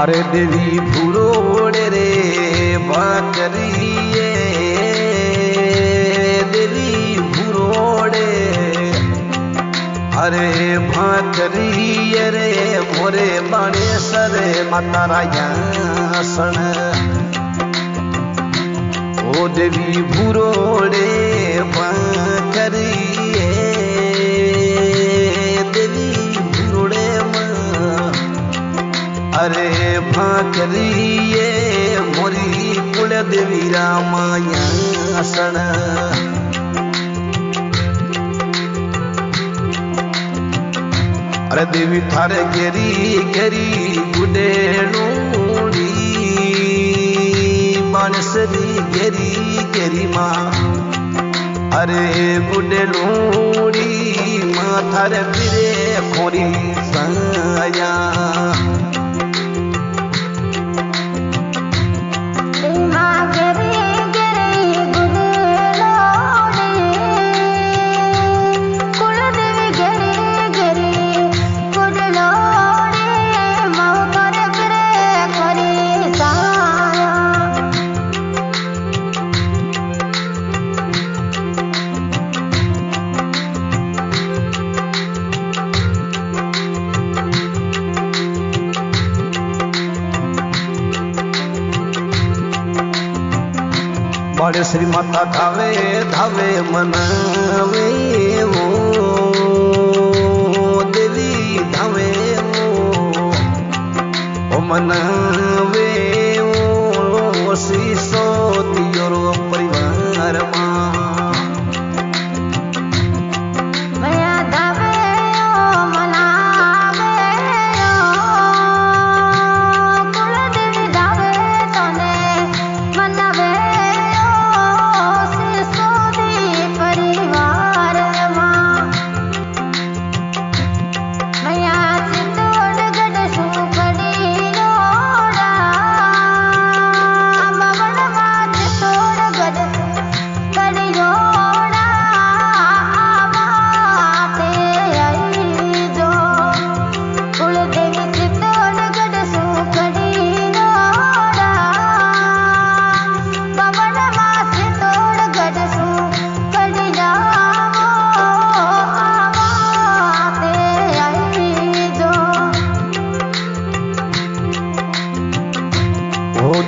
अरे देवी भूरोड़े रे बाकरिए देवी भूरोड़े अरे भाकरिए रे मोरे बाणे सरे माता रायासण ओ देवी भूरोड़े बाकरिए देवी भूरोड़े अरे भाकरिए मोरी कुल देवी रामायण अरे देवी थारे गेरी गेरी गुडेणूड़ी बाणसरी गेरी गेरी माँ अरे गुडेणूड़ी माँ थारे फिरे खोरी साया बड़े श्री माता धावे धावे मनावे वो देवी धावे वो मनावे वो श्री सोतियोर परिवार माँ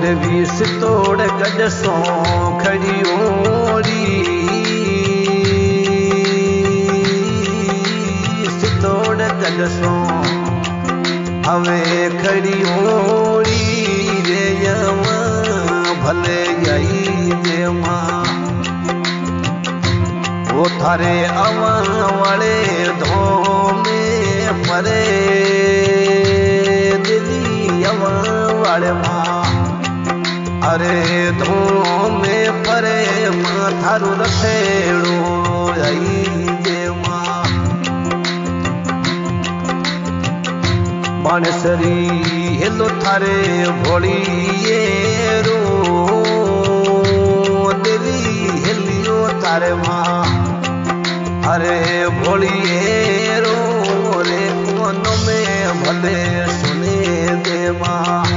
देवी सितोड़ गज सो खड़ी ओरी सितोड़ गज सो हवे खड़ी ओरी रे यमा भले आई जे माँ वो थारे अवा वाले धोमे परे देवी अवा वाले माँ अरे धूम में परे माथारू रखेड़ो आई जे माँ बाणसरी हेलो थारे भोलिए रो देवी हेलियो थारे माँ अरे भोलिए रो रे कौन में भले सुने दे माँ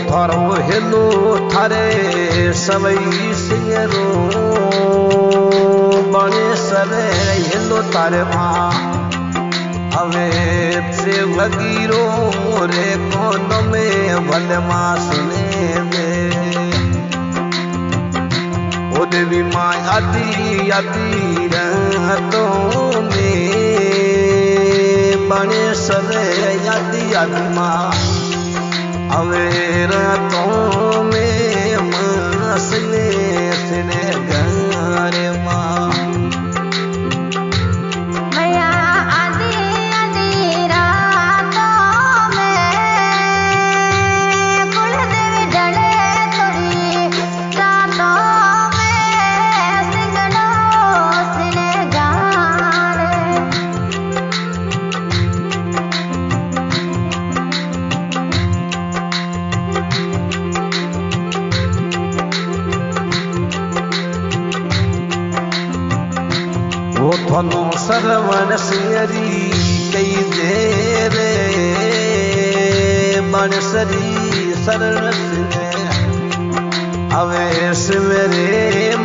थारो हेलो थारे सवई सिंगरो बने सरे हेलो तारे माँ हवे से वगीरो रे कौन में भले माँ सुने दे ओ देवी माँ आती आती रहतो बने सरे यादी आत्मा अवेर तो में मसने सने गारे माँ मैया आधी आधी रातों में कुलदेवी ढले थोड़ी रातों में सिंगड़ों सने गारे वो थोनो सरवण सिंहरी कई दे रे बनसरी शरण सिंह अवेश मेरे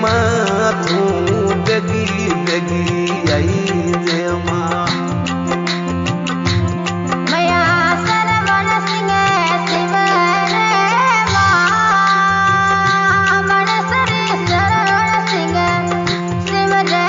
माथू गगी गगी आई दे माँ मैया सरवण सिंह सिमरे माँ बनसरी सरवण सिंह सिमरे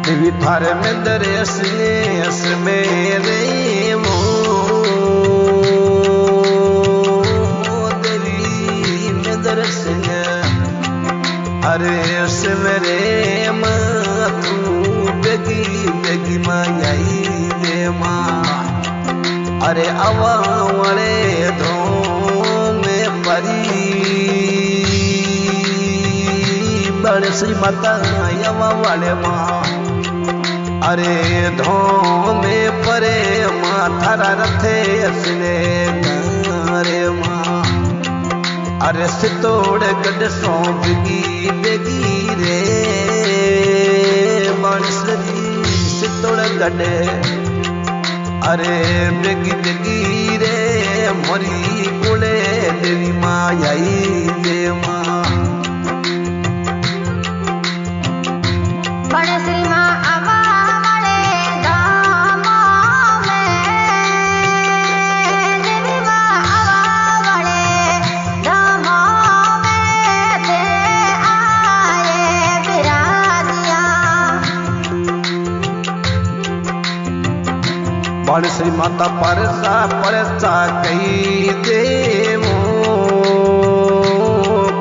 देवी थारे में दरेस नेस मेरे मो देवी में दरस अरे मेरे माथू बेगी बेगी माई दे माँ अरे अवा वाले धो में परी बड़े श्री माता यवा वाले माँ अरे धो में परे माँ थारा रथे असने गारे माँ अरे सितोड़ गड सो बेगी बेगी रे बांसरी सितोड़ गड अरे बेगी बेगी रे मोरी कुले देवी माँ आई दे माँ बड़े श्री माँ अवा वाले धामों में देवी माँ अवा वाले धामों में थे आए विराजिया बण श्री माता परसा कही दे मो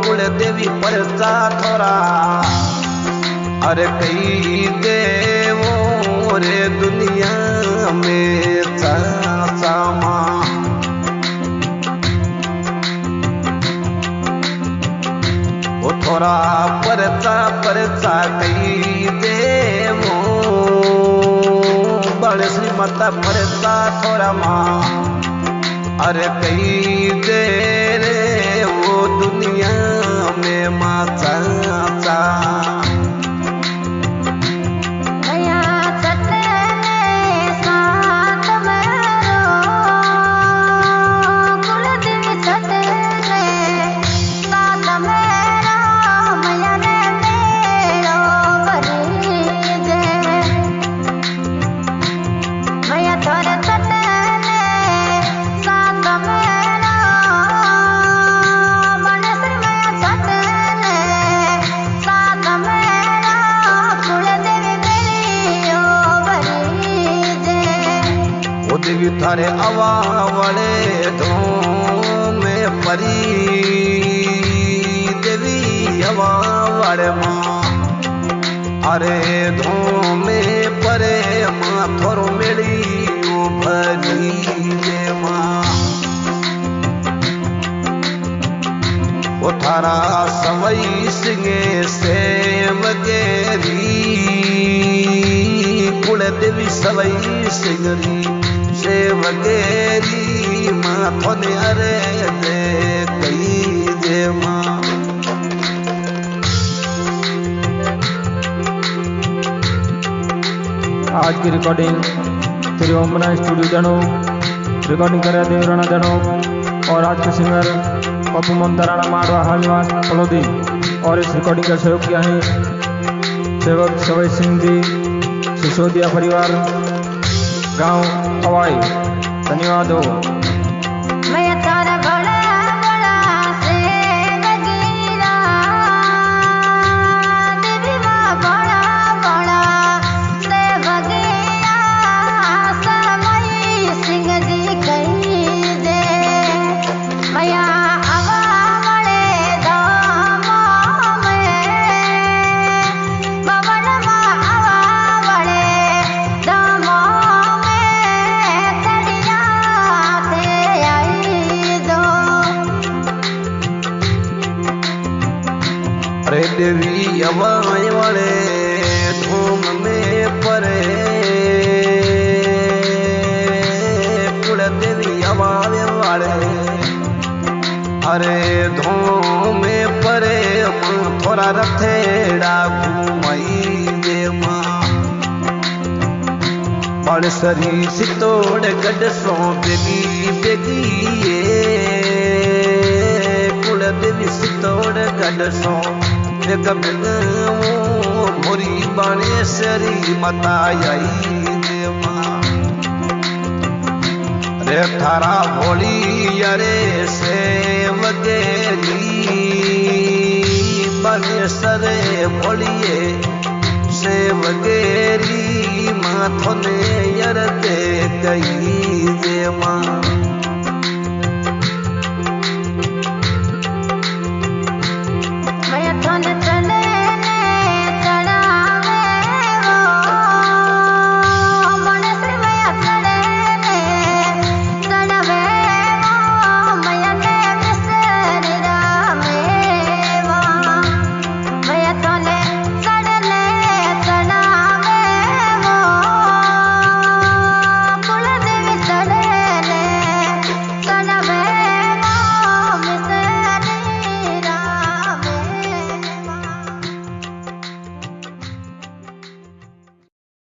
कुल देवी परसा थोड़ा अरे कही दे वो रे दुनिया में चाचा माँ वो थोड़ा परसा कही दे वो बड़े श्री माता परसा थोड़ा माँ अरे कही दे रे वो दुनिया में माँ चाचा मैया चटने साथ मेरो कुलदेवी चटने साथ मेरो मैया रे मेरो भरी दे मैया थोड़े चटने साथ मेरो बनसरी मैया चटने साथ मेरो कुलदेवी मेरी ओ भरी दे वो देवी थारे अवा वाले धो में परी देवी अवा वाले माँ अरे धो में परे माँ थोरो मेली ओ भरी दे माँ वो थारा सवई सिंगे से वगेरी कुल देवी सवई सिंगरी से वगेरी माँ थोने अरे दे कई दे माँ आज की रिकॉर्डिंग श्री ओमना स्टूडियो जनो रिकॉर्डिंग कर देवराना जनो और आज के सिंगर पप्पू ममता राणा मारवा हाल निवास पलोदी और इस रिकॉर्डिंग का सहयोग किया है सेवक सवई सिंह जी सिसोदिया परिवार गांव अवाई। धन्यवाद हो। मैं तारा बड़ा बड़ा बाणसरी सितोड़ गडसो बेगी बेगी कुल देवी सितोड़ गडसो बेग बेग मोरी बाणेश्वरी माता आई देवा रे थारा भोली अरे से वगेरी बाणेश्वरे भोलिए